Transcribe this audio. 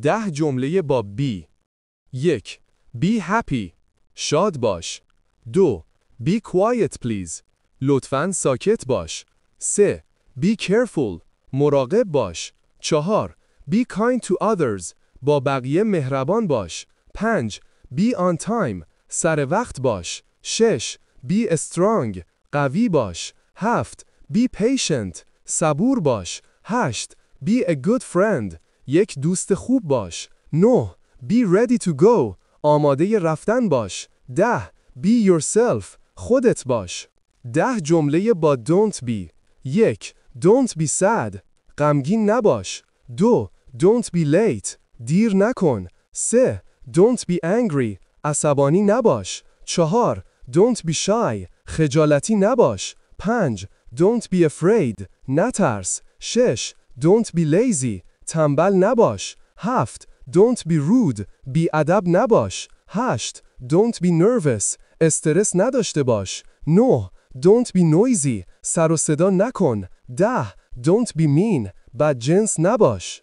10 جمله با be. 1. Be happy. شاد باش. 2. Be quiet please. لطفاً ساکت باش. 3. Be careful. مراقب باش. 4. Be kind to others. با بقیه مهربان باش. 5. Be on time. سر وقت باش. 6. Be strong. قوی باش. 7. Be patient. صبور باش. 8. Be a good friend. یک دوست خوب باش. 9. Be ready to go. آماده رفتن باش. 10. Be yourself. خودت باش. 10 جمله با don't be. 1. Don't be sad. غمگین نباش. 2. Don't be late. دیر نکن. 3. Don't be angry. عصبانی نباش. 4. Don't be shy. خجالتی نباش. 5. Don't be afraid. نترس. 6. Don't be lazy. تنبل نباش. 7. Don't be rude. بی ادب نباش. 8. Don't be nervous. استرس نداشته باش. 9. Don't be noisy. سر و صدا نکن. 10. Don't be mean. بدجنس نباش.